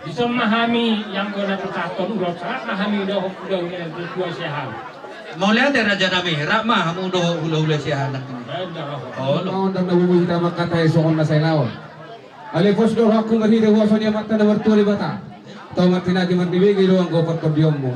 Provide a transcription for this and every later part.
bisa memahami yang kena tercatat udah sangat memahami udah dua sehat. Mau lihat ya Raja Nami, Rakma kamu udah hula-hula siya anak ini. Oh, Naon dan nabubuhi tama katay sokon na say naon. Alipos do hakku ngarhide huwason ya mata na martuli bata. Tau martinaji martibigi do ang gopot ko mo.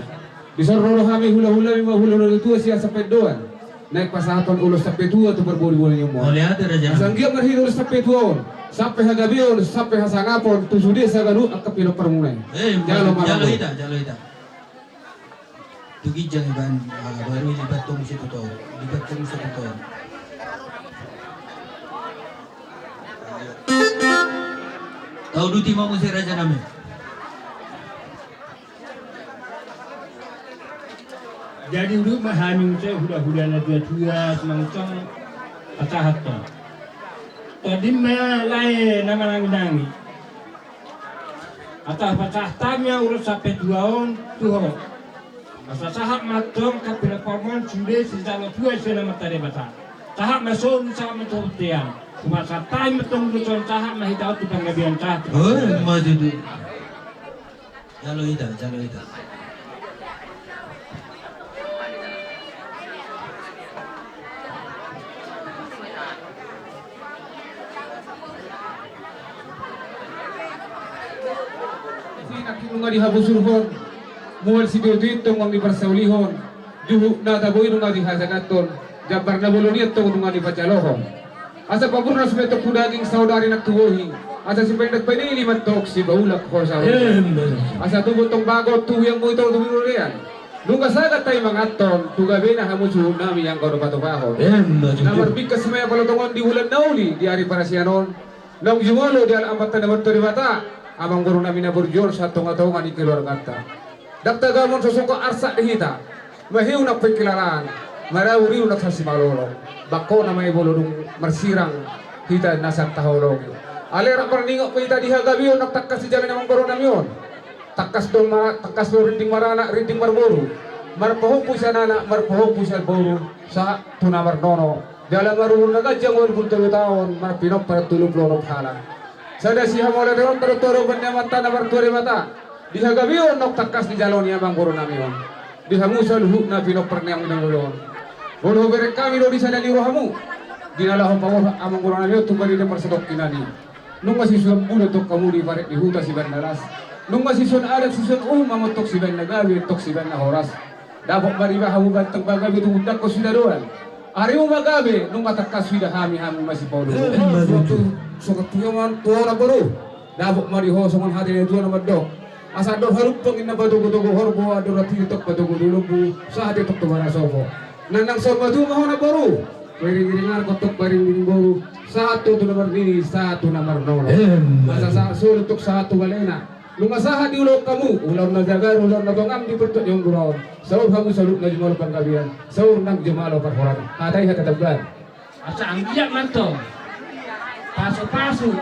Bisorro kami hula-hula mi mahula-hula tua siya sa pedoan. Naik pasaton ulos sa petua tu berbuli-buli mo. mau lihat ya Raja Nami. Sanggia marhide ulos sa petuon. Sampai hagabion, sampai hasangapon, tusudi sa ganu ak kapilo permunay. Jalo hita. Tugi jang iban baru libat tong si tutor. Tahu duti mau si Raja Nami. Jadi dulu memahami saya hula-hula na dua semangcong atahat to. Tadi malay nama nangi. Atah patah tamnya urus sampai 2 on tuh. Asa sahak matong kapila paman sudah sejalo 2 sena matare bata. Sahak masuk sahak matong tiang. Cuma satai matong lucon sahak mahita tu panggabian sahak. Oh, maju tu. Jalo hita. Nung nga dihabusurhon, muwal si Dudito nung ibarsaulihon, juhu na taboy nung nga dihasanaton, jabar na buluniyat to nung nga dipachalohon. Asa pabur na sumetok kudaging saudari nagtuwohi, asa si Pendag Panili matok si Baulak ko sa asa tubutong bago tuyang mo ito tuminulian. Nung kasagat tayo mga aton, tugabi na hamusuhon namin ang kauro patupahon. Namarbig kasi may palatungon di hulan na uli, di ari para siya noon. Nang jumalo di alambat na naman bata, amang guru namin na burjol sa tunga-tunga ni keluarga. Dakta gamon susuko arsa dihita, mahiw na pikilaran, marawuriw na sa simalolo, bako na may bulunong marsirang hita nasa tahulog. Alera parningo ko hita dihagabiyon, nagtakas si jamin amang guru namin. Takas do rinting marana, rinting marburu, marpahupo siya nana, marpahupo siya buru sa tunamar nono. Dalam marunong nagadyang wala 10 taon, marpinok para tulog lorong halang. Sada siya mo la doon pero toro ban mata na bartore mata. Diha gabion nok takas di jalon niya bang guru nami on. Diha musal hu na pinok pernem ng ulon. Bono bere kami do di sana ni rohamu. Dinalahon pa mo amang guru nami tu bari de persedok kinani. Nung masisuan bulo to kamu di bare di huta si bandalas. Nung masisuan adat sisuan mamotok si ban nagawi tok si ban na horas. Dabok bari ba hamu bantang bagabi tu undak ko sidaruan. Ari mo magabi nung matakas sudah hami masih paulo. Sokat tuyaman tuwa na baru. Dabok mariho songon hati na tuwa na madok. Asa do harupong ina badugo-dugo horbo ado ratitok badugo-dugo sa hati tok tumara sopo. Nanang sorba tu maho na baru. Wiring-wiringan kotok baring baru. Satu tu nomor ini, satu nomor nol. Asa sa suluk satu balena. Lumasaha di ulo kamu, ulam na jagar, ulam na bangam di pertot yung guraw. Saur kamu saluk na jumalo pangkabian, saur nang jumalo parhoran. Hatay hatatablan. Asa ang giyak man to. Paso-paso.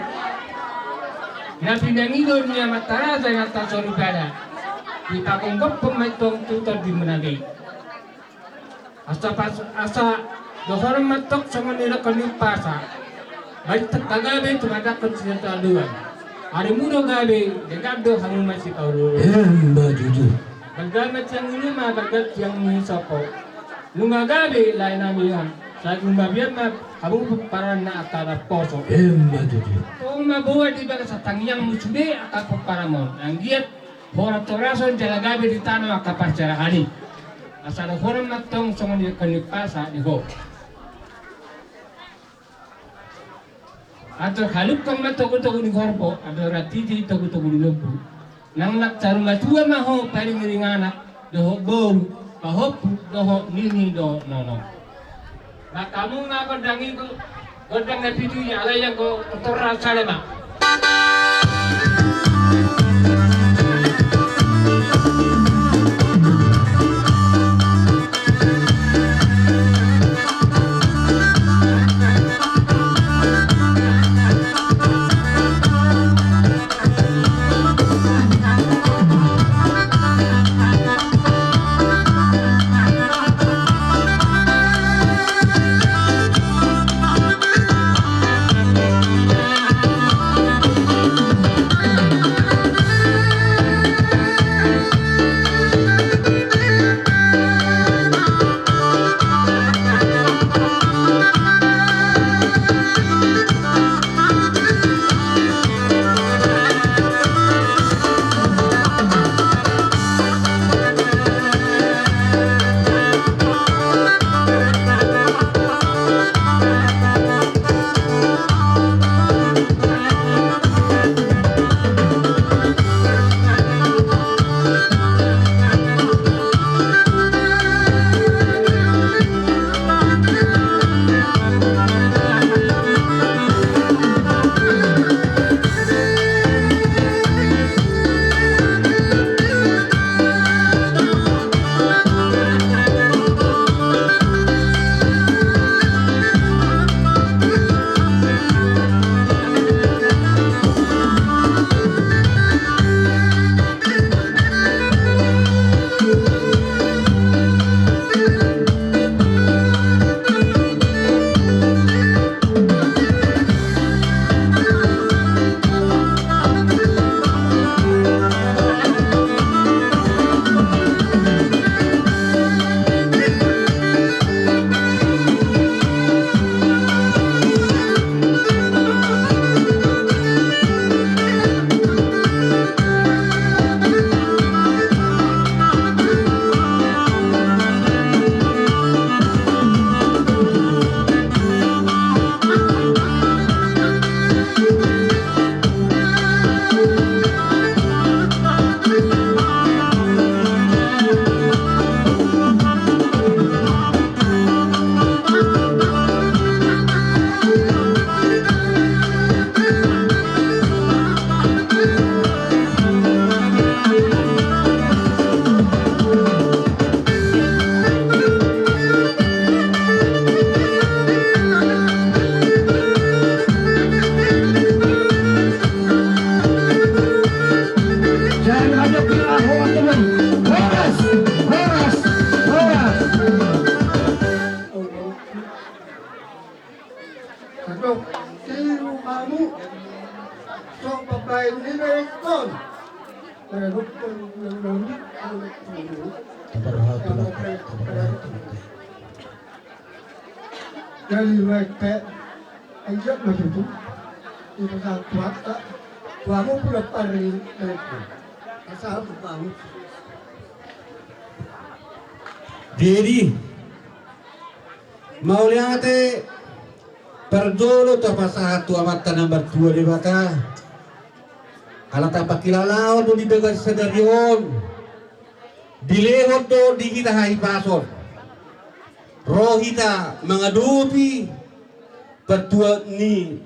Na pinangilon niya mataraza ng tasoribada. Ipakunggap pumaytong tutor di managay. Asa dohorang matok sa manila kanyang pasa. Baik tagabi tumadakot siya taluan. Hari muda gabe, dekado hangu masih kauru. Jujur. Bergamet yang ini mah bergat yang ini sopo. Lunga gabe lain amihan. Saat lunga biar mah kamu paran na akara poso. Jujur. Kung mabuhay di ba sa tangyang musude akap paramon. Ang giat horat torason jala gabe di tanah akapar cara hari. Asal horam matong songon di kanipasa di ho. Atau halup kang matogo-togo ni korpo, atau ratiti togo-togo ni lopo. Nang nagtarong atua maho paling ringanak, doho bom, pahopu, doho nini do nono. Nah kamu nga berdangi ko, godang na pitu niya, alay ko, otoran sa lema. Dok, sino kamu? So, babae nila kon. Pero kung nanonood, dari mereka ayat begitu, itu sangat kuat. Kamu pula paling mereka. Asal kamu. Diri mau lihat perdolo to pasatu amat nomor 2 di mata alat apa kilalaon do di begal sedarion dilehot do di kita hai pason rohita mengadupi pertua ni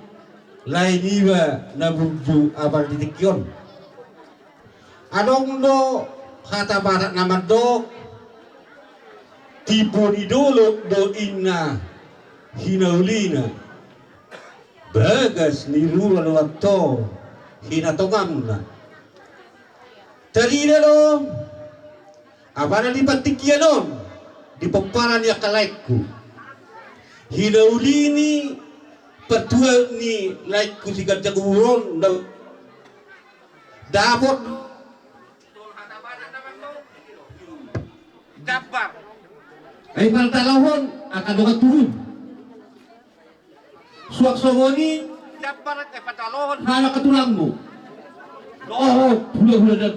lainiwa nabuju abal ditikyon adong do kata barat nama do tipo di dolo do inna hinaulina bagas ni rulan waktu hinatongamna terina lo apa na dipatikya lo di pemparan ya kalaiku hinaulini petua ni laiku sigat jaguron dapot dapat ay paltalahon akan doka turun suak songoni Dapat patalon. hala katulangmu oh hula-hula dan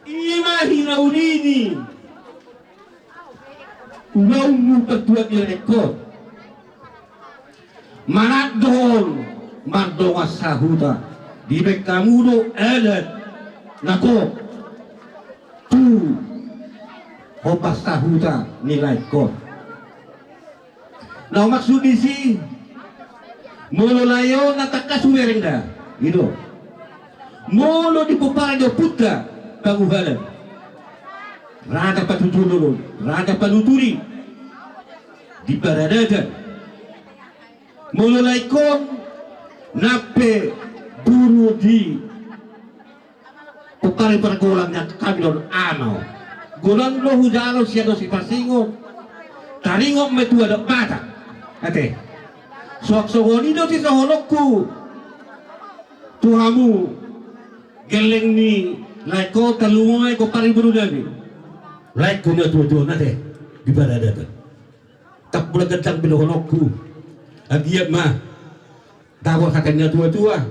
ima hinaulini ulaumu petua direkod manat dohon mandonga sahuta di bekamudo elet nako tu hopas sahuta nilai ko na maksud isi molo layo natakasuwerenda itu molo di puparanyo putra panguhalan raga patutululun raga panuturi di paradagan molo laikon nape buru di pupari pergolangnya kami don amau golang lo hujalo siado si pasingo taringo metu ada mata ate sok sogoni do si sohonokku tuhamu geleng ni laiko talungoy ko pari buru dami laiko na tuwa nate di paradagan tak boleh gantang bilohonokku agiat mah tawar katanya tua-tua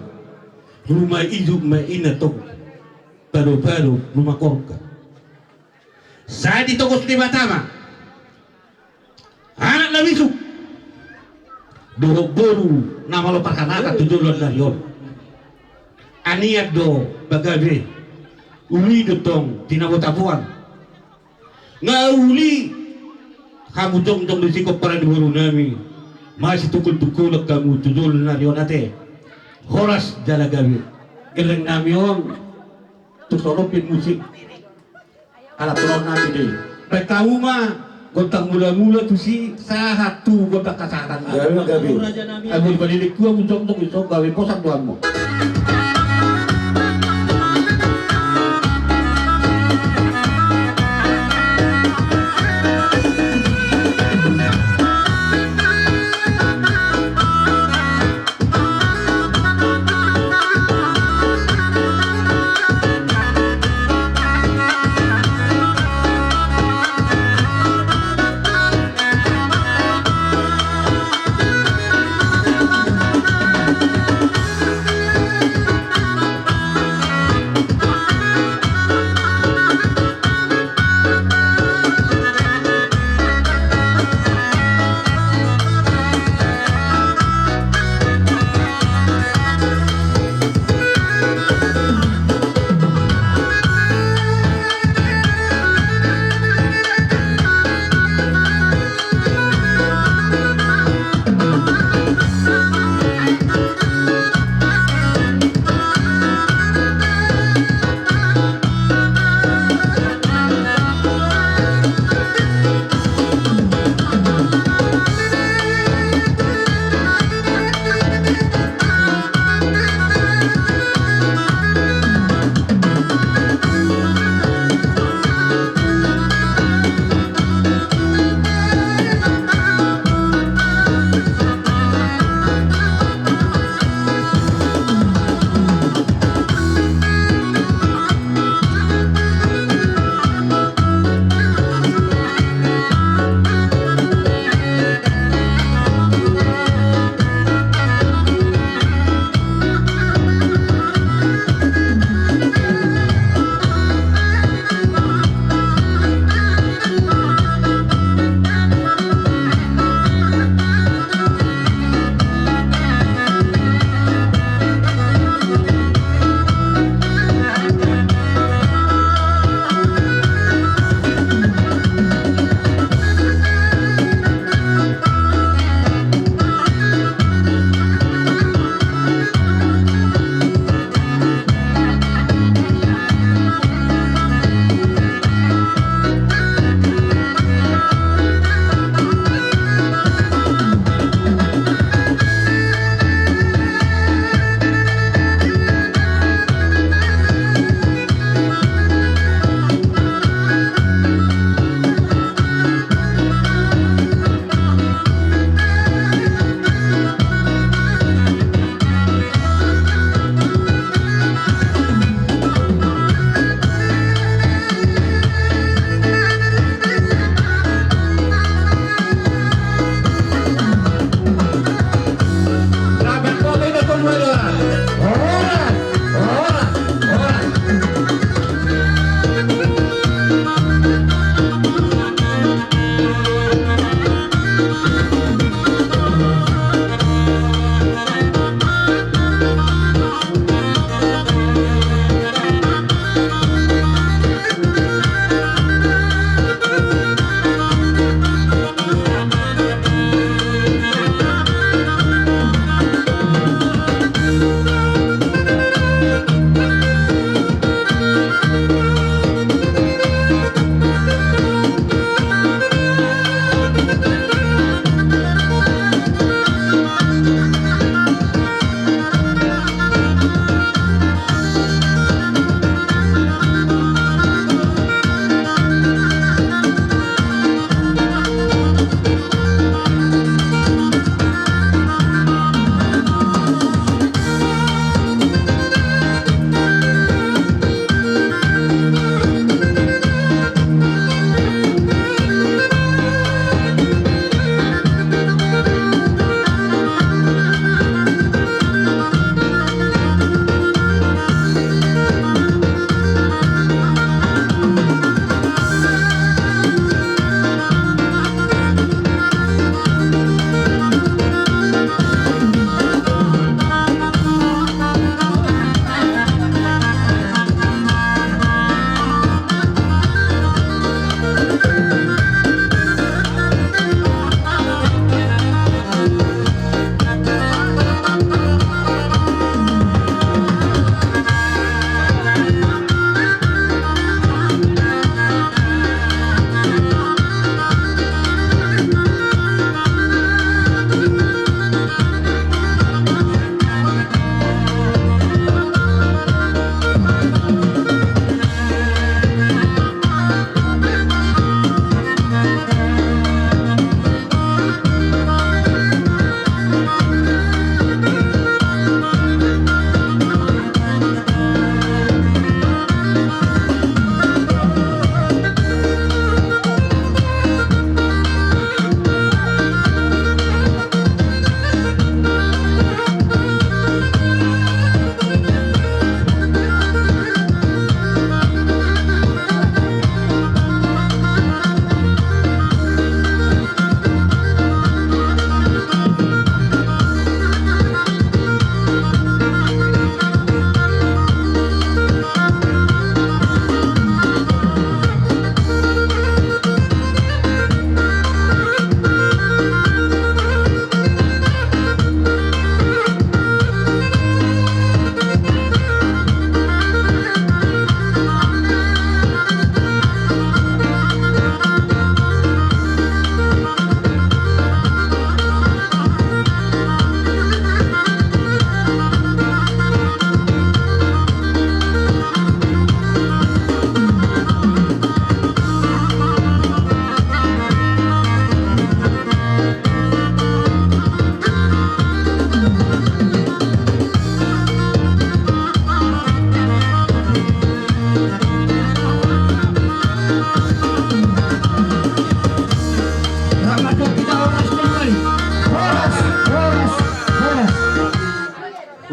rumah hidup mah inatok baru-baru rumah korka saya ditokos di Batama anak nabisuk dorok-boru nama lo parkanaka tujulon darion aniat do bagabe uli dotong tinabot-tapuan ngauli kamu dong di sikop para di buru nami masih tukul-tukul kamu tujul darion ate horas jalagawi geleng namion tusoropin musik ala tulong nabi deh. Bertahu mah gontang mula-mula tu si satu gontang kasatan. Gabi. Aku balik gua untuk gawe posak tuanmu.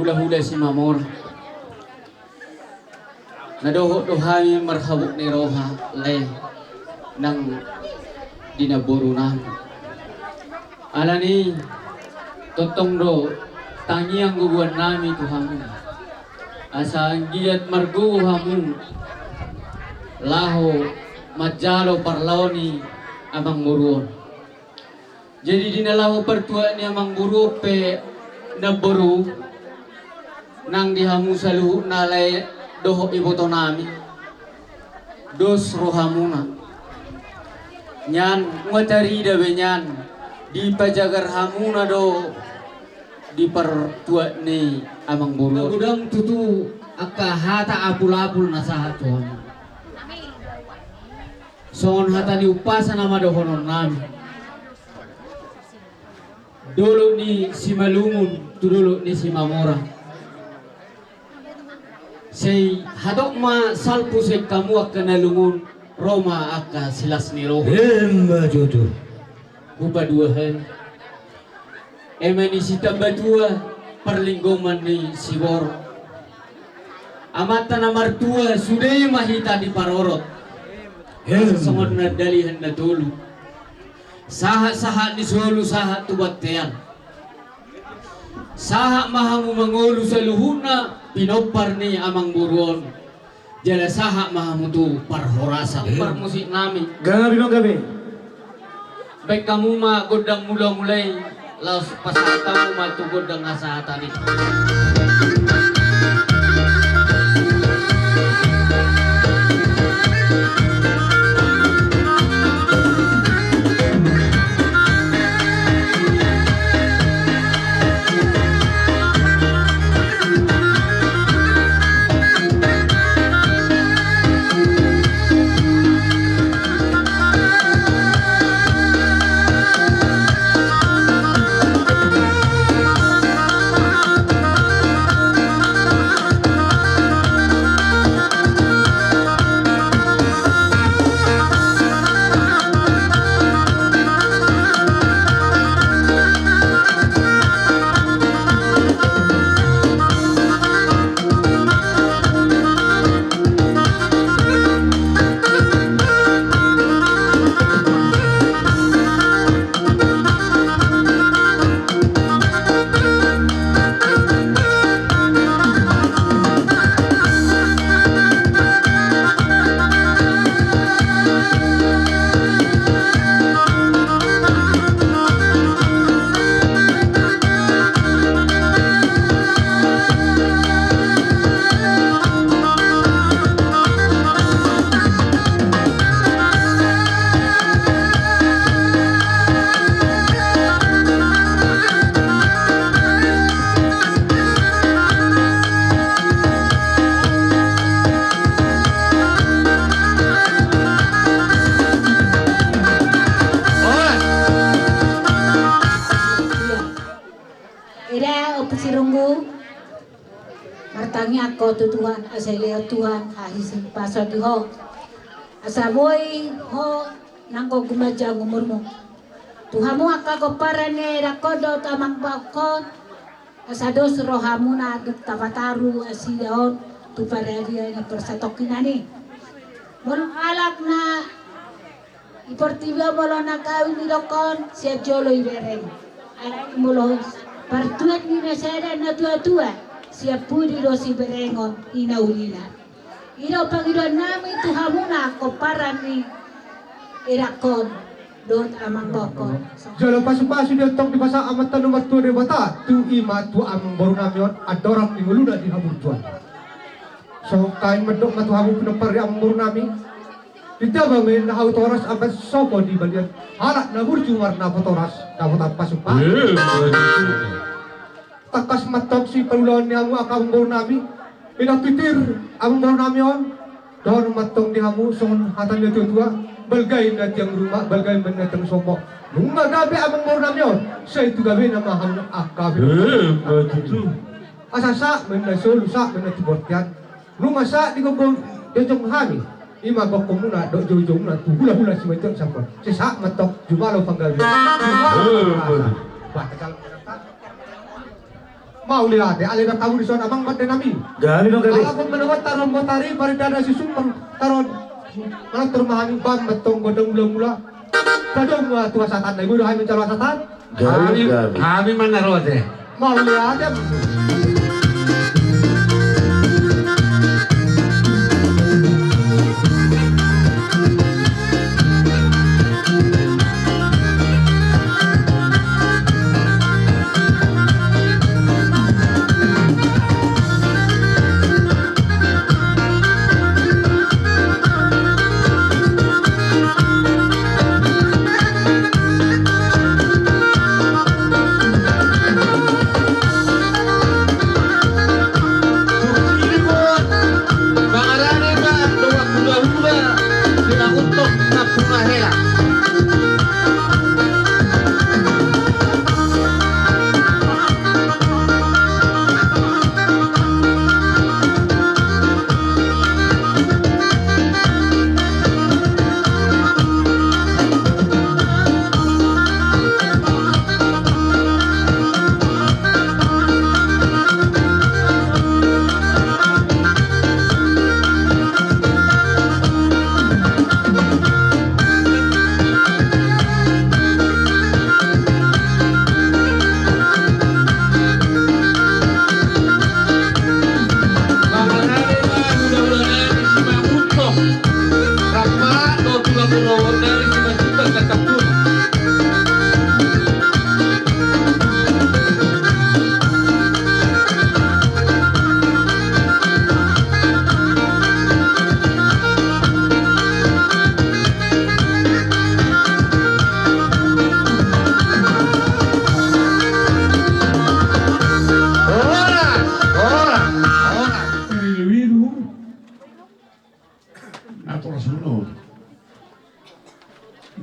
hula-hula si Mamor. Nadoho-dohami marhabuk ni Roha lay nang dinaburo na. Alani totong do tangi ang guguan nami Tuhan. Asa ang giyat margo hamu laho majalo parlaw ni amang muruon. Jadi dinalaho pertua ni amang buru pe naburu nang dihamu saluhu nalay doho iboto nami dos rohamuna nyan ngatari dabe nyan di pajagar hamuna do di pertua ni amang buru udang tutu akka hata apul-apul nasahatuan songon hata ni upasa nama dohonon nami dulu ni si Malungun tu dulu ni si Mamora say hadok ma salpu say kamu akka nalungun Roma akka silas ni roh Hemba jodoh. buba duahan emani si tambadua perlinggoman ni si Bor amata na martua sudah mahita di parorot sangod na dalihan na dulu saha-saha ni solo saha tubatean saha mahamu mangulu sa luhuna pinopar ni amang buruon jala saha mahamu tu parhorasa parmusik nami Gabi no gabi. baik kamu ma godang mula-mulai laos pasatamu ma tu godang asahatan itu Sirunggu martangi ako tu Tuhan asaleo Tuhan hahisin paso di ho asaboy ho nangko gumaja ngumurmu Tuhamu akago parane rakodo tamang bakon asados rohamu na tapataru asidaon tu paradia na persatokinani bolong alak na iportiba bolong na kawin ni dokon siap jolo ibereng arak mulo partuat ni nasada na tua-tua siap pudi do si berengon inaulila ino pangido nami Tuhamuna ko parani irakon dot amang bokon Jalo pasu-pasu dia tong di basa amat tanu matu de bata tu ima tu amang baru namion adorak di muluna di habur tuan. So kain medok matu habu penepar di amang baru nami. Kita bangun na toras apa sopo di balian halak na burju warna potoras dapat pasu-pasu. Takas matok si pelulon ni amu akang baru nami. Inapitir amang baru namion. Don matong di hamu son hatan dia tua balgay na tiyang rumah balgay man na tiyang sopo. Nung gabi amang baru namion. Sa itu gabi na mahal akabi. Asasa man na solusa man na tibortian. Nung asa di ko dejong hani. Ima ko muna do jojong na tu hula-hula si macam siapa. Sisa matok jumalo panggawi. Batakal Mau lihat ya, alih kamu di sana amang pada nami. Gabi bang gabi. Kalau pun menawar taruh motari pada dana si sumpang taruh mana termahami bam betong godong belum mula. Kadang tua satan ibu dah mencari satan. Kami mana rote? Mau lihat ya.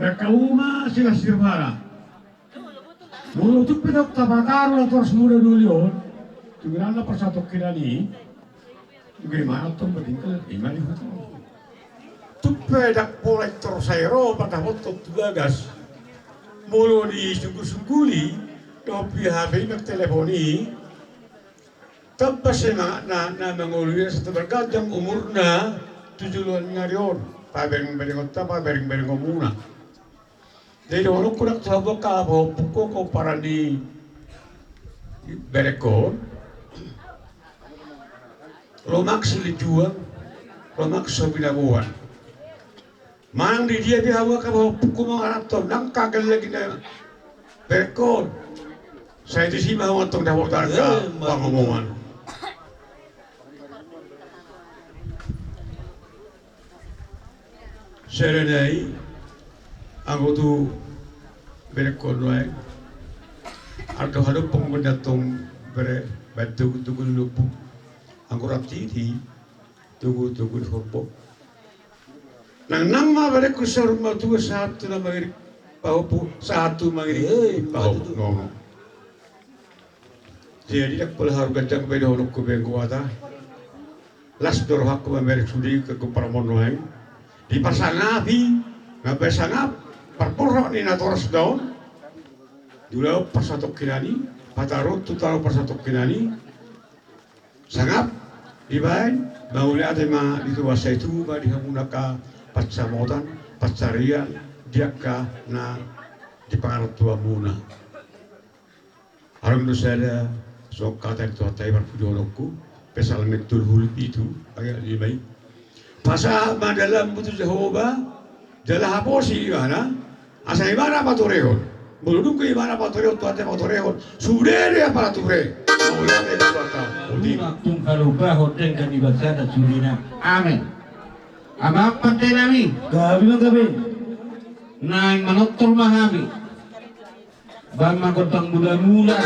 Nakauma sila sirmara. Mulu tu pinok tabakaro na terus muda dulu yon. Tungguan la persatu kinani. Bagaimana tuh bertingkal imani itu. Tupai dak polai terus aero pada waktu tugas. Mulu di sungguh-sungguhli. Dopi HP nak telefoni. Tanpa sena na mengulur satu bergadang umurna 7 ngarion. Pabering-bering otak, pabering-bering omuna. Jadi orang kurang tahu bahwa pukul kau para di berekor, lomak selijuan, lomak sobinabuan. Mang di dia hawa bahwa pukul mengarap tu, nang kagak lagi na berekor. Saya di sini mau tong dawat harga bangunan. Serenai. Aku tu berekor doang. Ada pengguna tong batu lupu. Aku rapti di tunggu horpo. Nang nama berekor saruma tu satu nama iri pahopu satu mangiri pahopu ngomong. Jadi tak pelihara gajang beda orang kubengkuata. Las dorhak kuberik sudi ke kuparamon doang. Di pasang api, ngapai sangap. Perporok ni natoras daun, dulu persatuk kinani, patarut tutaro persatuk kinani, sangap, ibain, bauli ada ma itu wasa itu, ba dihamunaka patsamotan, patsarian, diaka na di pangarat tua muna. Harum dosada, sok kata itu hatai berpudolokku, pesal metul hulpi itu, agak ibai. Pasal dalam putus Jehovah, jalan haposi mana? Asa ibara patorehon, belum ke ibara patorehon, tuate patorehon, sudah dia para ture, maulah dia tuata. Tung kalau bahot dengan ibadah dan surina, amin. Abang pantai nami, gabi. Naik manotol mahami, bang magotang mula-mula,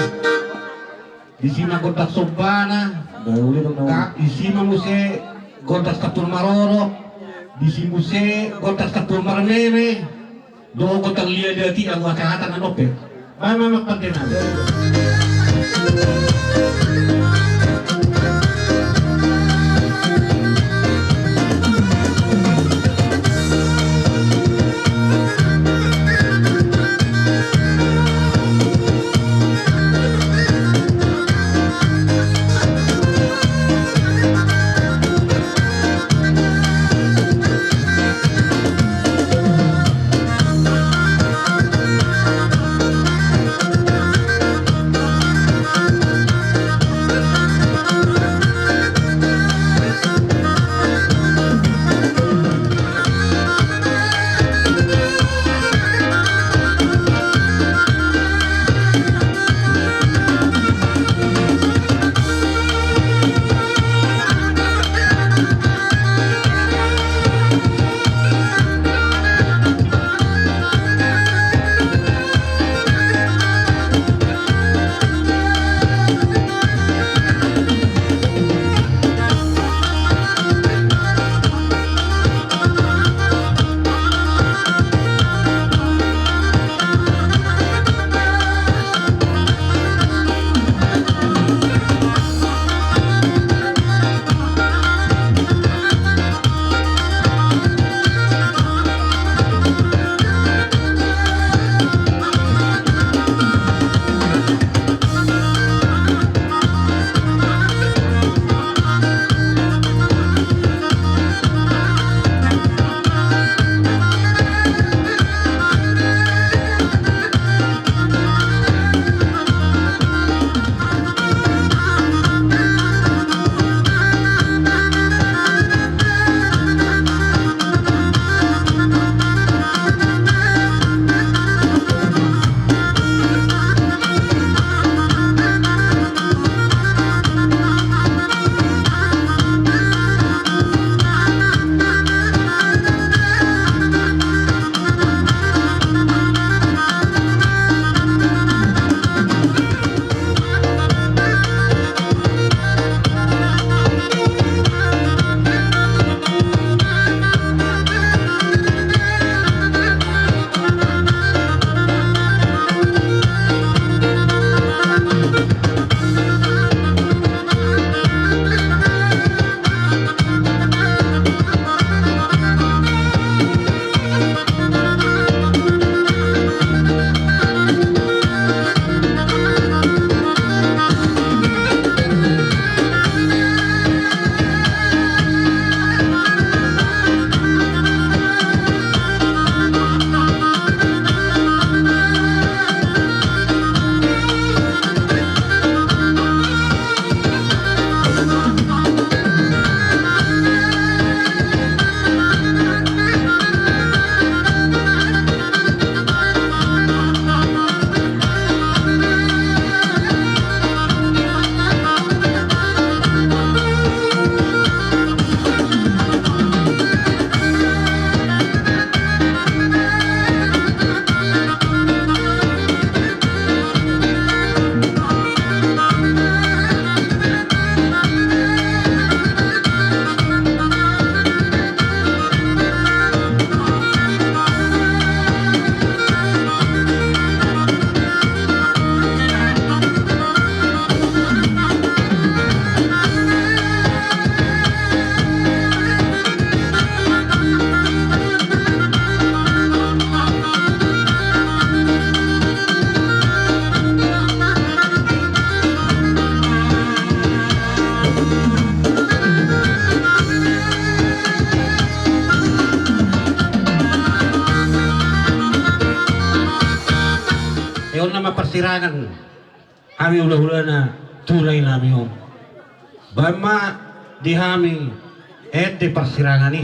di sini magotak sobana, di sini muse gotak tatul maroro, di sini muse gotak tatul marmeme. Doon ko tang liya dati ang wakahatan ng ope. Mama magpantin natin. persirangan kami ulah-ulana tulay nami om. Bama di kami di persirangan ni.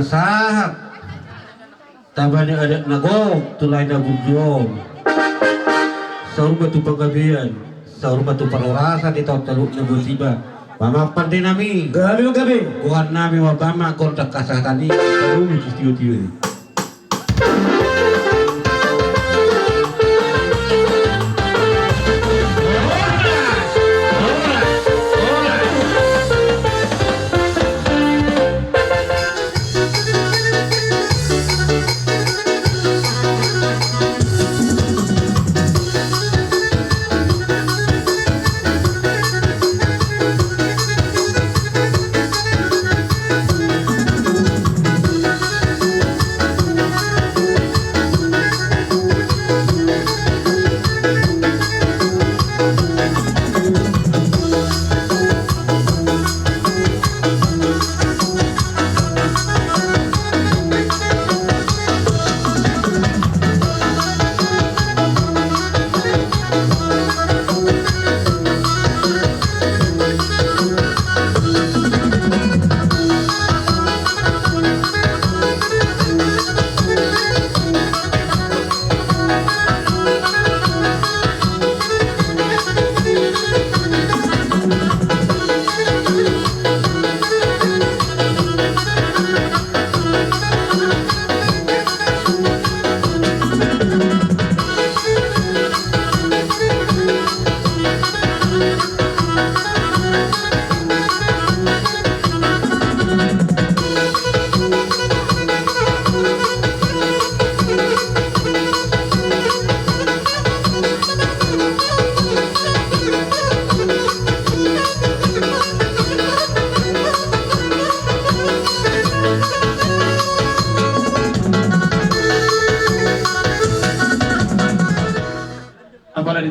Sahab tabanya ada nagok tulay na budyong saur batu pagabian saur batu parorasan itaw taluk na butiba pamapan din nami gabi buhat nami wabama kontak kasahatan ni kalumi tiyo-tiyo ni.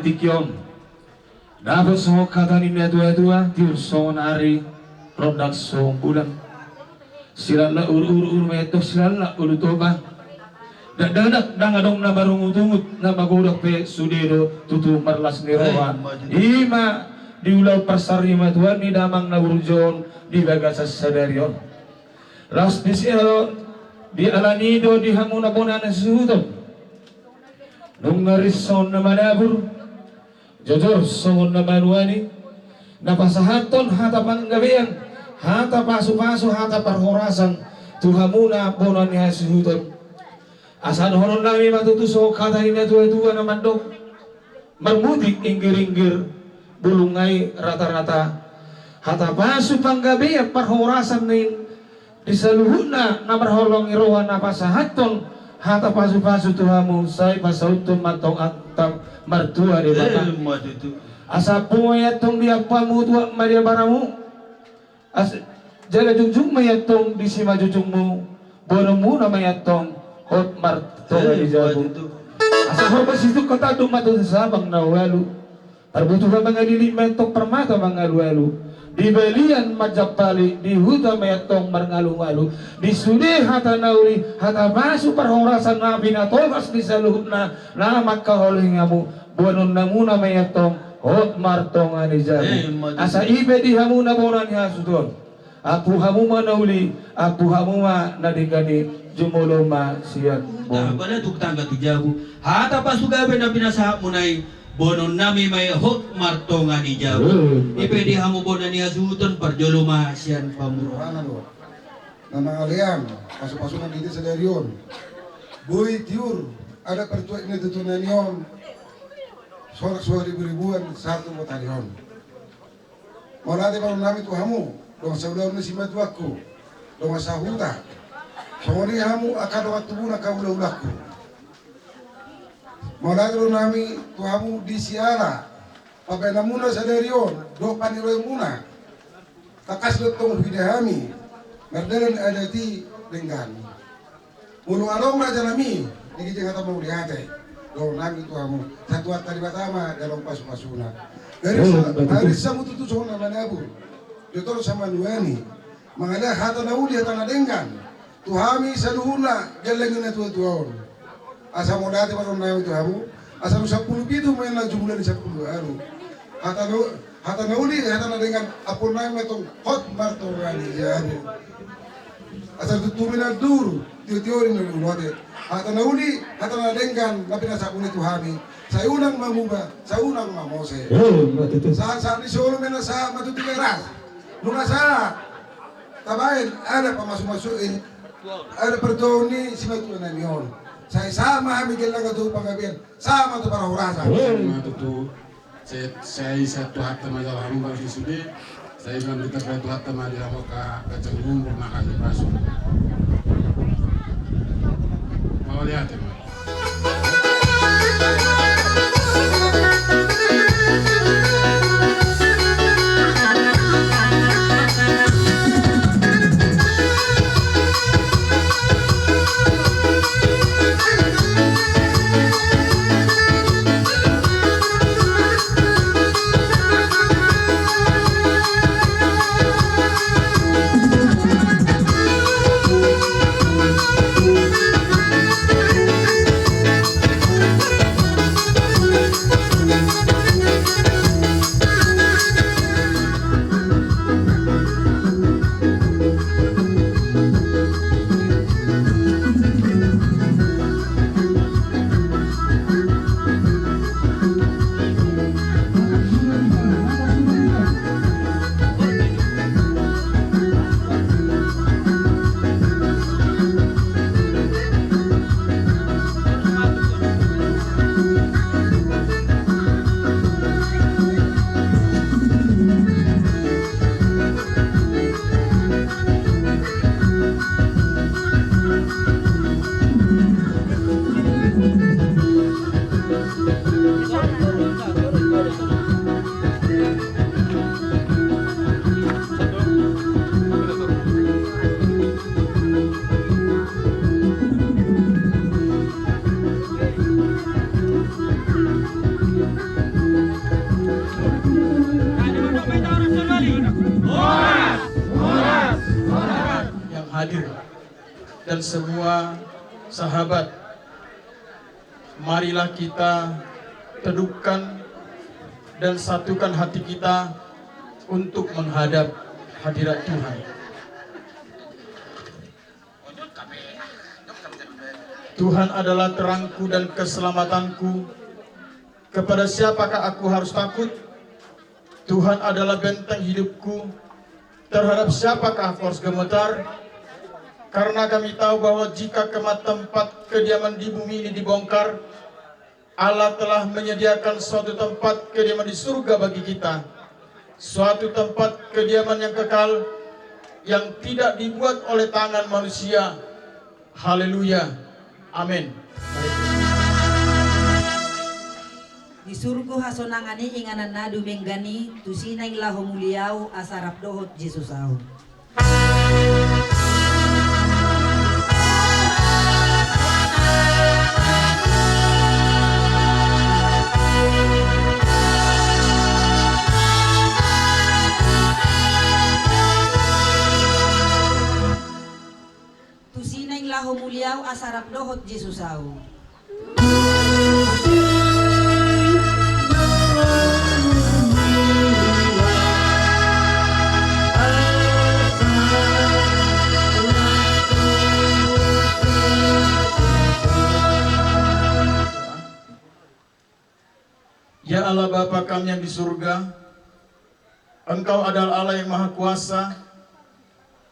Tikyon dapat so katanin na dua-dua tiur so nari produk so bulan sila la ur meto sila la ulutoba dadak dangadong na barungutungut na magudak pe sudiro tutu marlas ni rohan ima diulau pasarima tuan ni damang na urjon di bagasas sadarion ras disiro di alanido di hamuna bonan suhuton nung narison na manabur jujur sungun na manuani napasahaton hata panggabian hata pasu-pasu hata parhorasan tuhamuna bonan ni hasuhuton asan horon nami matutuso kata ini tua-tua na mandok marmudik inggir-inggir bulungai rata-rata hata pasu panggabian parhorasan ni disaluhuna na marholong irohan napasahaton hata pasu-pasu tuhamu say pasautun matong atang mertua di bata. Asa pumayatong di apa mu tua Maria baramu. As jaga jungjung mayatong di sima jungjungmu. Bonomu na mayatong hot martua di jabu. Asa hobas itu kata dumatu sabang na walu. Arbutu ka mga lili mentok permata mga walu. Di belian majapali di huta mayatong marngalu-ngalu di sudi hata nauli hata masu perhorasan nabi na tolkas di saluhut na makkaholingamu buanon namuna mayatong hot martong ani jabu asa ibe di hamuna bonan hasudon apu hamuma nauli apu hamuma nadikani jumuloma siyan Nah, pada tuk tangga tu jabu hata pasugabe na pinasa munay bonon nami may hot martongan ni jabu ipedi hamu bonan ni azuton parjoloma sian pamuro Ano, na nangalian, pasok-pasukan dito sa Lerion. Boy tiur, ada pertuat ini tutunan yon. Sorak-sorak ribu-ribuan satu batalion. Mau nanti baru nami tu hamu, dong saudara ni simat wakku, dong sahuta. Somoni hamu akan waktu buna kau ulah-ulahku. Mau nanti baru nami tu hamu di siara. Pakai namuna sa Lerion, do paniroy muna. Takas tong hidahami. Merdalan adati dengan mulu along raja nami digijeng kata mau dihate do nami tu amu satu tadi pertama dalam pasuna dari samu tutu sona manabu ditol sama nuani mangala hata nauli hata nadengan tu hami saluhuna gelengina tu tuon asa modate baru nami tu amu asa 10 pitu main na jumlah di 10 aru hata nauli hata nadengan apun nami tu hot martogani ya asal tutuminan duru teori na lulote hata nauli hata nadengan na pinasakun ito hami sa unang mamuba sa unang mamose sa di solo mena sa matutigeras nung nasa tabayin ada pamasuk-masukin ada pertoni si matunan yon sa sama hami gelang ito panggabian sama ito para hurasa matutu saya satu hatta majal hamba fi sudi saya bilang kita satu hatta majal hamba kacang lumpur nak kasih pasuk mau lihat ya hadir dan semua sahabat, marilah kita teduhkan dan satukan hati kita untuk menghadap hadirat Tuhan. Tuhan adalah terangku dan keselamatanku. Kepada siapakah aku harus takut? Tuhan adalah benteng hidupku. Terhadap siapakah aku harus gemetar? Karena kami tahu bahwa jika tempat kediaman di bumi ini dibongkar, Allah telah menyediakan suatu tempat kediaman di surga bagi kita. Suatu tempat kediaman yang kekal, yang tidak dibuat oleh tangan manusia. Haleluya. Amin. Disurgo hasonangani inganan na dumenggani tusinay laho muliaw asarap dohot Jesusaw. Tusinay laho muliaw asarap dohot Jesusaw. Ya Allah Bapa kami yang di surga, Engkau adalah Allah yang Maha Kuasa.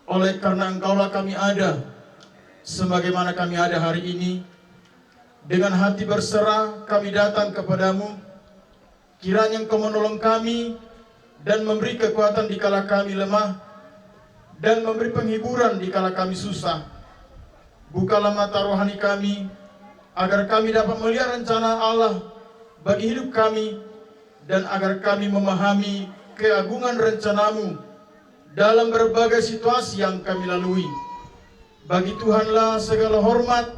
Oleh karena Engkaulah kami ada, sebagaimana kami ada hari ini. Dengan hati berserah kami datang kepadamu. Kiranya Engkau menolong kami dan memberi kekuatan di kala kami lemah, dan memberi penghiburan di kala kami susah. Bukalah mata rohani kami, agar kami dapat melihat rencana Allah bagi hidup kami, dan agar kami memahami keagungan rencanamu dalam berbagai situasi yang kami lalui. Bagi Tuhanlah segala hormat,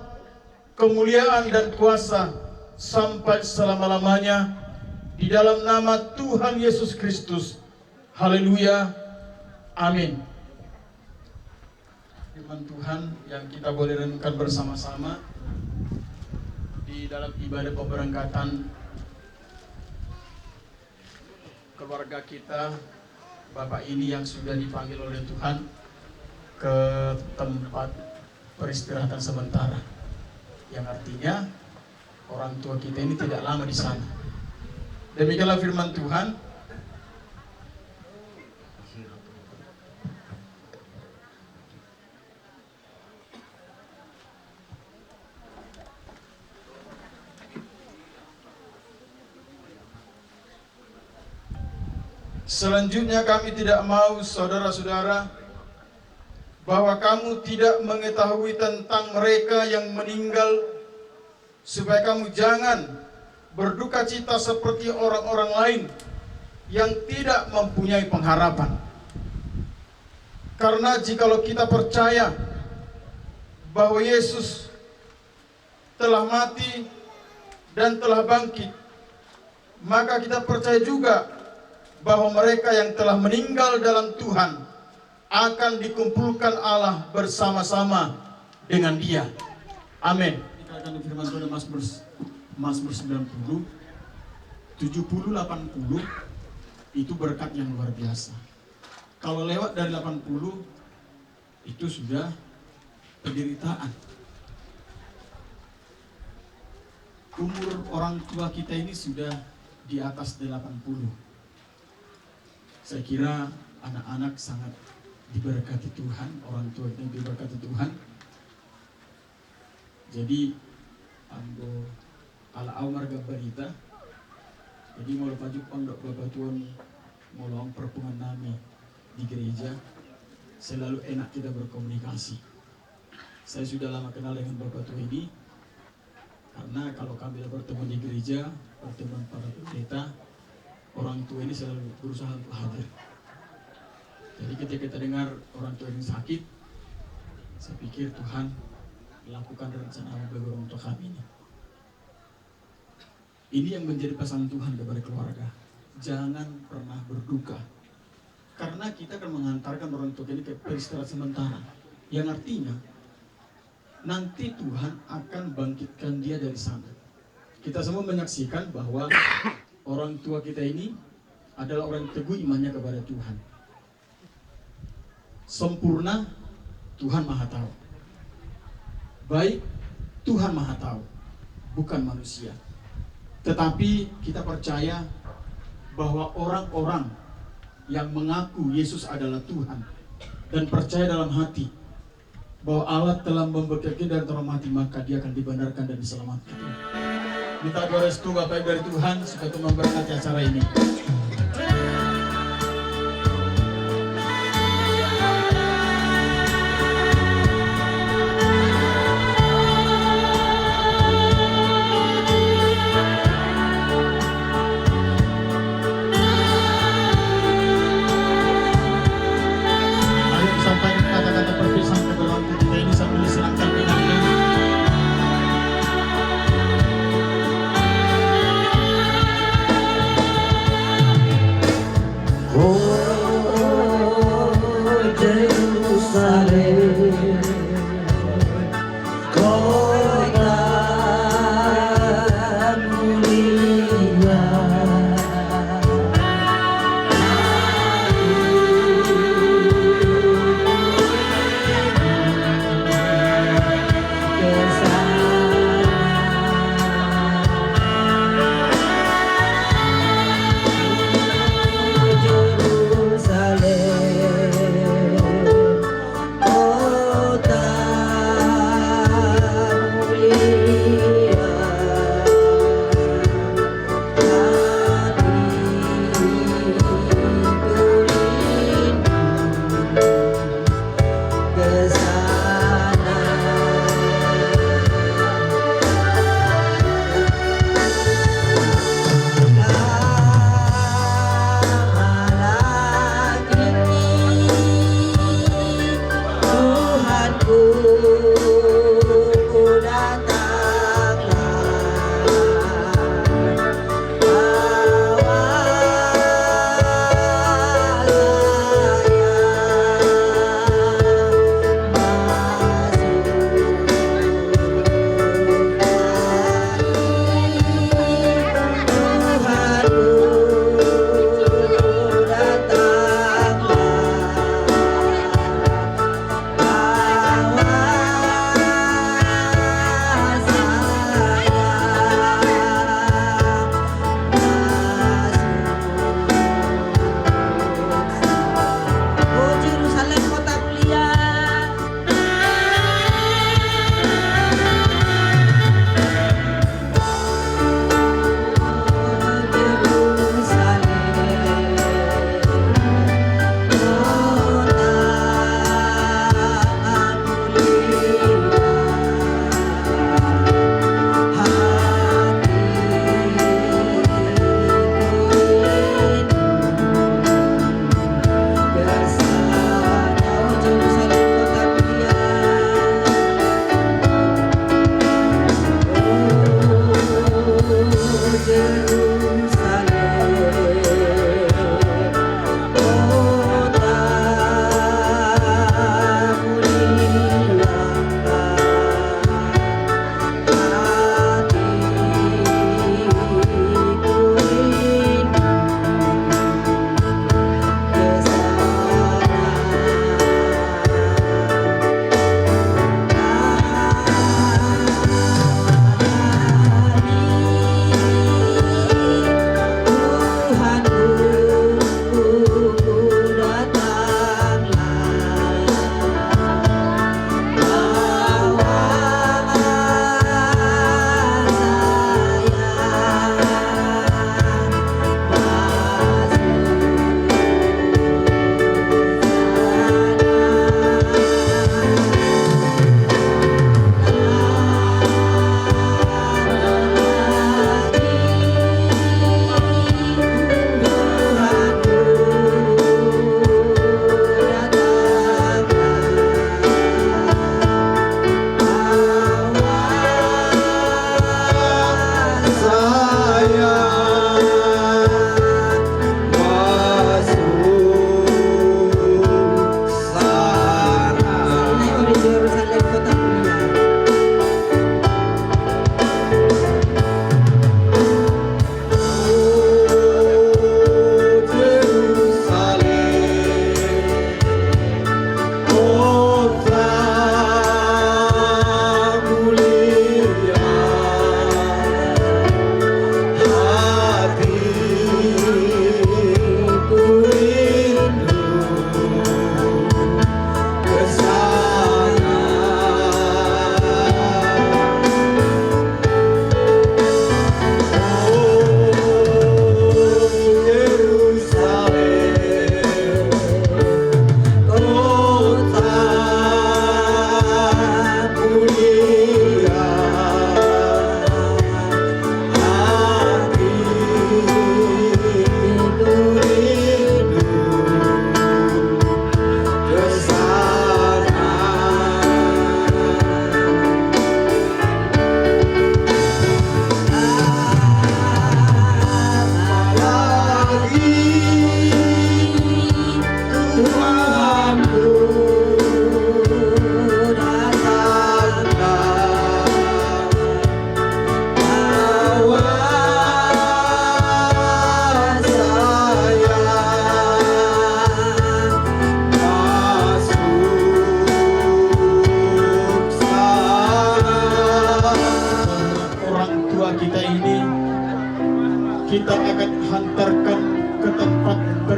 kemuliaan dan kuasa sampai selama-lamanya, di dalam nama Tuhan Yesus Kristus. Haleluya. Amin. Firman Tuhan yang kita boleh renungkan bersama-sama di dalam ibadah pemberangkatan keluarga kita, Bapak ini yang sudah dipanggil oleh Tuhan ke tempat peristirahatan sementara, yang artinya orang tua kita ini tidak lama di sana. Demikianlah firman Tuhan. Selanjutnya kami tidak mau, saudara-saudara, bahwa kamu tidak mengetahui tentang mereka yang meninggal, supaya kamu jangan berduka cita seperti orang-orang lain yang tidak mempunyai pengharapan. Karena jikalau kita percaya bahwa Yesus telah mati dan telah bangkit, maka kita percaya juga bahwa mereka yang telah meninggal dalam Tuhan akan dikumpulkan Allah bersama-sama dengan Dia. Amin. Dikatakan di firman Tuhan Mazmur 90, 70, 80 itu berkat yang luar biasa. Kalau lewat dari 80 itu sudah penderitaan. Umur orang tua kita ini sudah di atas 80. Saya kira anak-anak sangat diberkati Tuhan, orang tua itu diberkati Tuhan. Jadi, anggo ala awmar gambarita. Jadi mau pajuk pondok Bapak Tuhan molong perpungan nami di gereja. Selalu enak kita berkomunikasi. Saya sudah lama kenal dengan Bapak Tuhan ini, karena kalau kami bertemu di gereja, pertemuan para pendeta, orang tua ini selalu berusaha untuk hadir. Jadi ketika kita dengar orang tua ini sakit, saya pikir Tuhan lakukan rencana bagi orang tua kami ini. Ini yang menjadi pesan Tuhan kepada keluarga. Jangan pernah berduka. Karena kita akan mengantarkan orang tua ini ke peristirahatan sementara. Yang artinya, nanti Tuhan akan bangkitkan dia dari sana. Kita semua menyaksikan bahwa orang tua kita ini adalah orang yang teguh imannya kepada Tuhan. Sempurna, Tuhan Maha Tahu. Baik, Tuhan Maha Tahu, bukan manusia. Tetapi kita percaya bahwa orang-orang yang mengaku Yesus adalah Tuhan dan percaya dalam hati bahwa Allah telah membekerja dari dalam hati, maka dia akan dibenarkan dan diselamatkan. Minta doa restu Bapak Ibu dari Tuhan supaya Tuhan memberkati acara ini. Oh Jerusalem, kota mulia.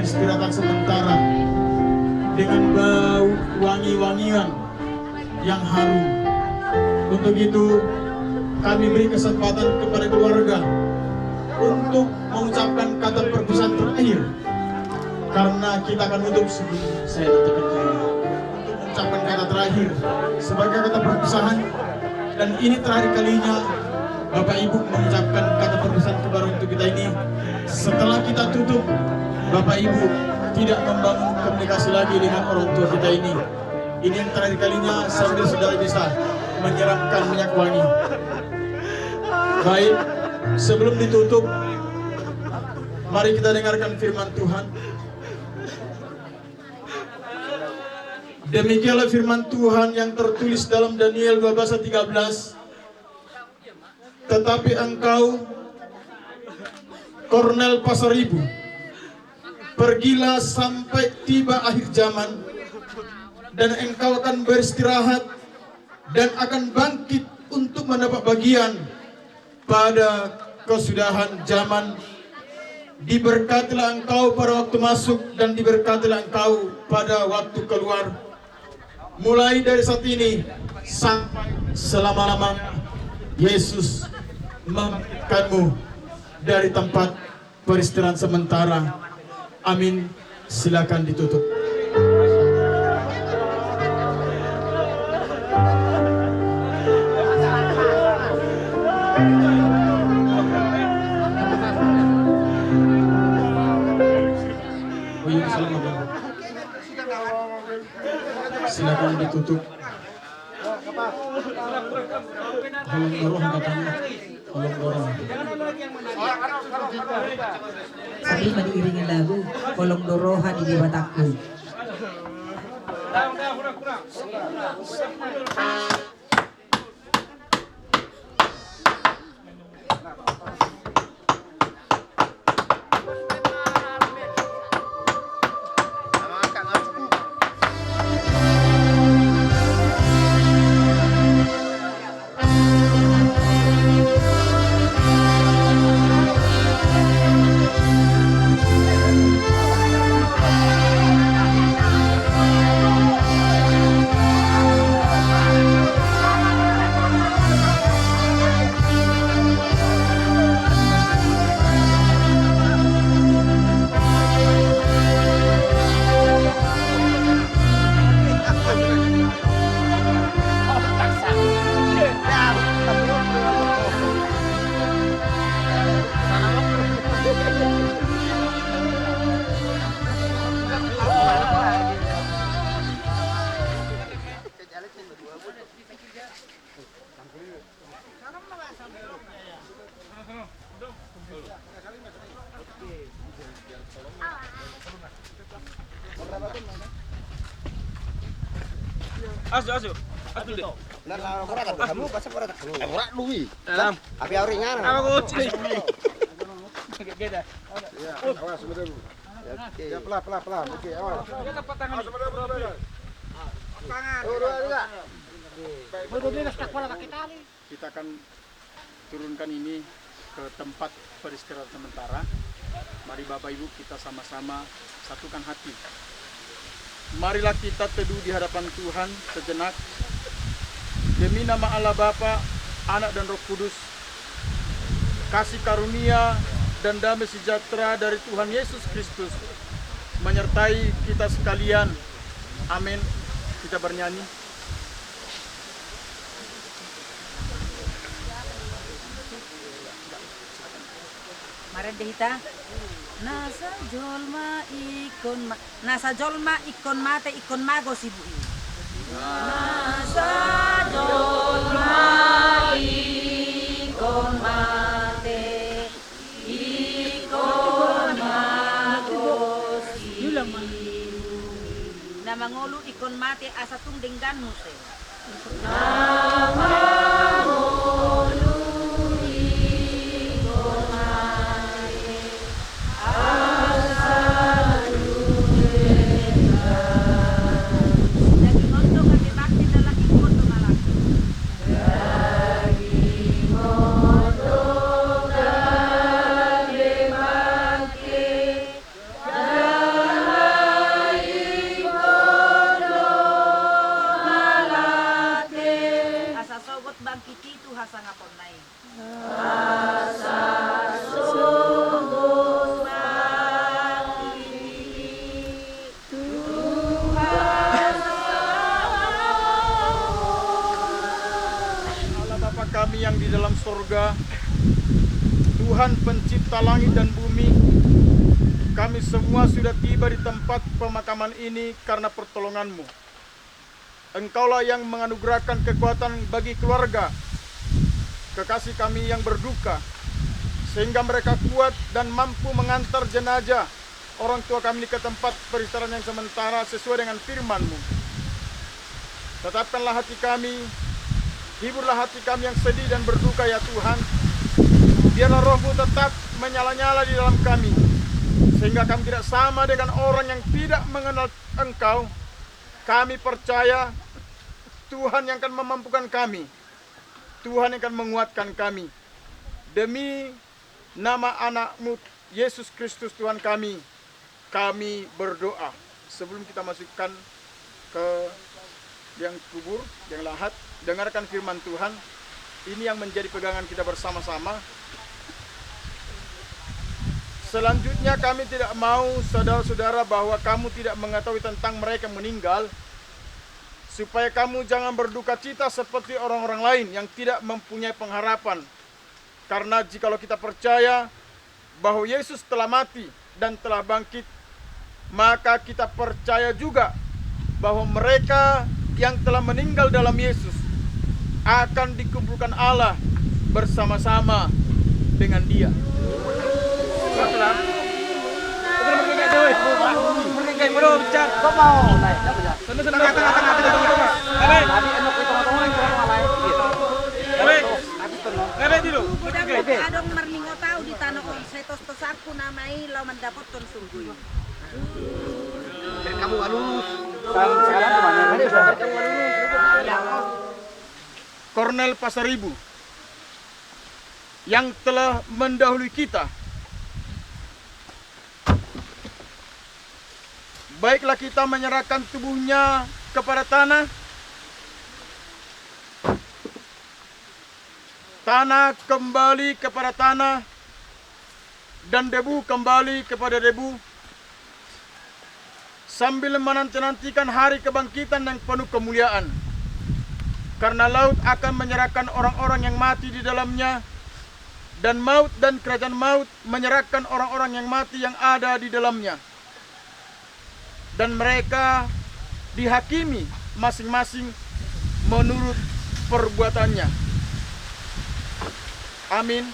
peristirahatan sementara dengan bau wangi-wangian yang harum. Untuk itu kami beri kesempatan kepada keluarga untuk mengucapkan kata perpisahan terakhir, karena kita akan tutup sebelum saya tutup untuk mengucapkan kata terakhir sebagai kata perpisahan. Dan ini terakhir kalinya Bapak Ibu mengucapkan kata perpisahan kepada untuk kita ini. Setelah kita tutup, Bapak Ibu tidak membangun komunikasi lagi dengan orang tua kita ini. Ini yang terakhir kalinya sambil saudara bisa menyiramkan minyak wangi. Baik, sebelum ditutup, mari kita dengarkan firman Tuhan. Demikianlah firman Tuhan yang tertulis dalam Daniel 12:13. Tetapi engkau, Kornel Pasaribu, pergilah sampai tiba akhir zaman, dan engkau akan beristirahat dan akan bangkit untuk mendapat bagian pada kesudahan zaman. Diberkatilah engkau pada waktu masuk dan diberkatilah engkau pada waktu keluar. Mulai dari saat ini sampai selama-lamanya Yesus membangkitkanmu dari tempat peristirahatan sementara. Amin. Silakan ditutup. Silakan ditutup. Holong dorong katanya. Holong dorong. Sambil diiringin lagu Holong Doroha di Dewataku. Asu. Nah, kamu pasal ora tak. Ora duwi. Api ringan. Aku cek. Beda. Ya, awas betul. Ya, pelan. Oke, awas. Dapat tangan. Tangan. Kita akan turunkan ini ke tempat peristirahatan sementara. Mari Bapak Ibu kita sama-sama satukan hati. Marilah kita teduh di hadapan Tuhan sejenak. Demi nama Allah Bapa, Anak dan Roh Kudus, kasih karunia dan damai sejahtera dari Tuhan Yesus Kristus menyertai kita sekalian. Amin. Kita bernyanyi. Mari dehita. Nasa jolma ikon mate ikon mago si bui. Nasa jolma ikon mate ikon mago si bui. Nama ngolu ikon mate asa tung denggan muse. Nama ngolu kami yang di dalam surga, Tuhan pencipta langit dan bumi, kami semua sudah tiba di tempat pemakaman ini karena pertolongan-Mu. Engkaulah yang menganugerahkan kekuatan bagi keluarga kekasih kami yang berduka, sehingga mereka kuat dan mampu mengantar jenazah orang tua kami ke tempat peristirahatan yang sementara sesuai dengan firman-Mu. Tetapkanlah hati kami, hiburlah hati kami yang sedih dan berduka ya Tuhan. Biarlah Roh-Mu tetap menyala-nyala di dalam kami, sehingga kami tidak sama dengan orang yang tidak mengenal Engkau. Kami percaya Tuhan yang akan memampukan kami, Tuhan yang akan menguatkan kami. Demi nama anak-Mu Yesus Kristus Tuhan kami berdoa. Sebelum kita masukkan ke yang kubur, yang lahat, dengarkan firman Tuhan. Ini yang menjadi pegangan kita bersama-sama. Selanjutnya kami tidak mau saudara-saudara bahwa kamu tidak mengetahui tentang mereka yang meninggal, supaya kamu jangan berduka cita seperti orang-orang lain yang tidak mempunyai pengharapan. Karena jikalau kita percaya bahwa Yesus telah mati dan telah bangkit, maka kita percaya juga bahwa mereka yang telah meninggal dalam Yesus akan dikumpulkan Allah bersama-sama dengan Dia. Mudah-mudahan adong marningo tahu di tanah on setos tosarku namai lo mendapat ton sungguh. Kamu halus. Kornel Pasaribu yang telah mendahului kita, baiklah kita menyerahkan tubuhnya kepada tanah. Tanah kembali kepada tanah, dan debu kembali kepada debu, sambil menanti-nantikan hari kebangkitan yang penuh kemuliaan. Karena laut akan menyerahkan orang-orang yang mati di dalamnya, dan maut dan kerajaan maut menyerahkan orang-orang yang mati yang ada di dalamnya. Dan mereka dihakimi masing-masing menurut perbuatannya. Amin.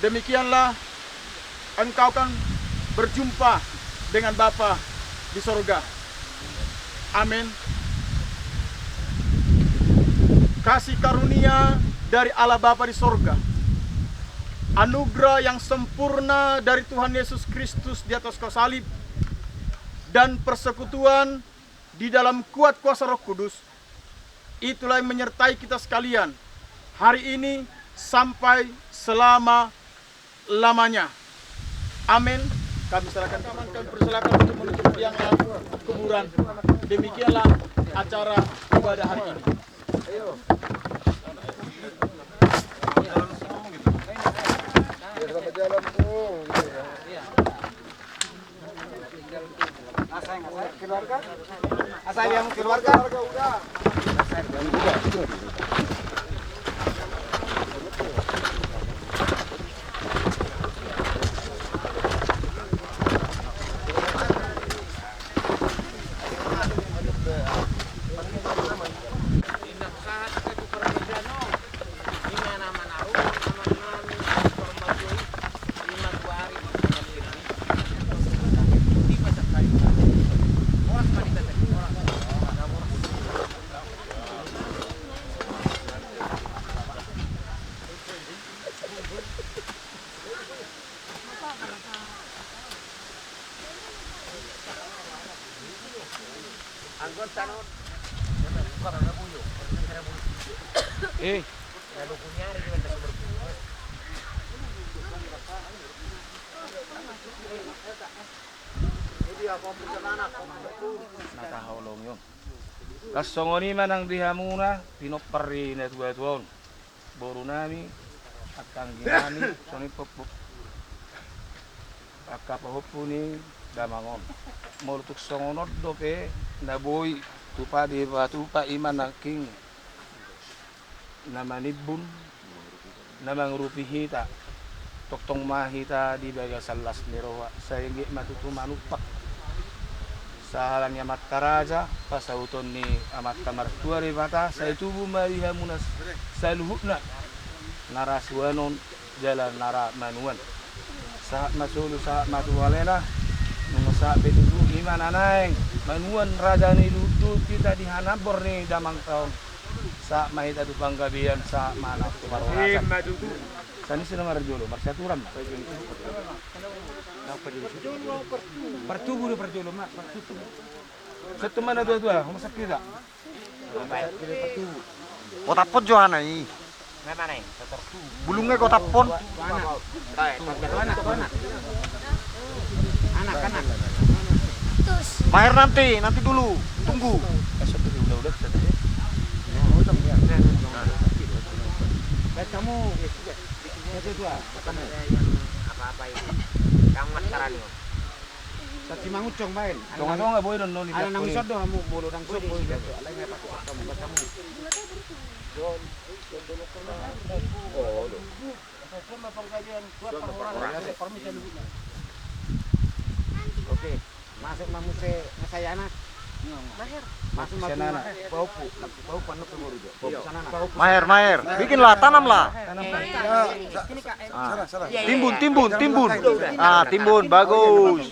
Demikianlah engkau akan berjumpa dengan Bapa di sorga. Amin. Kasih karunia dari Allah Bapa di sorga, anugerah yang sempurna dari Tuhan Yesus Kristus di atas kayu salib, dan persekutuan di dalam kuat kuasa Roh Kudus, itulah yang menyertai kita sekalian hari ini sampai selama-lamanya. Amin. Kami serahkan, kami persilakan untuk menutup tiang kuburan. Demikianlah acara ibadah hari ini. Asal yang keluarga udah. Nakahulong yun. Kasongoni man ang dihamuna, pinopari na tuwa-tuwan. Boro nami, at ang ginami, soni popop. Pagkapahupo ni Damangon. Mulutuk songonod dope, naboy, tupa di ba, tupa iman ng king. nama nibun, nama ngurupi hita, toktong mahita di baga salas nirowa, saya nggak matutu manupak. Sahalannya mat karaja, pasauton ni amat kamar tua mata, saya tubuh mariha munas, saya luhukna, naraswanon jalan nara manuan. Saat masulu saat matualena, mengesak betul gimana naeng, manuan raja ni lutu kita di Hanabor ni damang tahun. Saat mahita tu panggabian saat mana tu marwasan. Sani sila marjolo, marsaturam. Pertubuh perjolo mak, pertubuh. Satu mana dua-dua, masak kita. Kotapon Johanna ini. Mana Bulungnya kotapon. Anak. Mahir nanti dulu, tunggu. Kamu dua apa-apa ini. Kamu masaran yo. Sati mangucong main. Dong nggak boleh noni. Ala nang isod do kamu bolo nang isod boy. Ala nga pa kamu kamu. Oh, do. Sama pangkajian buat orang permisi dulu. Oke. Masuk mamuse saya anak. Mahir. Masuk sana. Bau panas ke boru. Mahir, bikinlah, tanamlah. Salah. Timbun. Ah, timbun, bagus.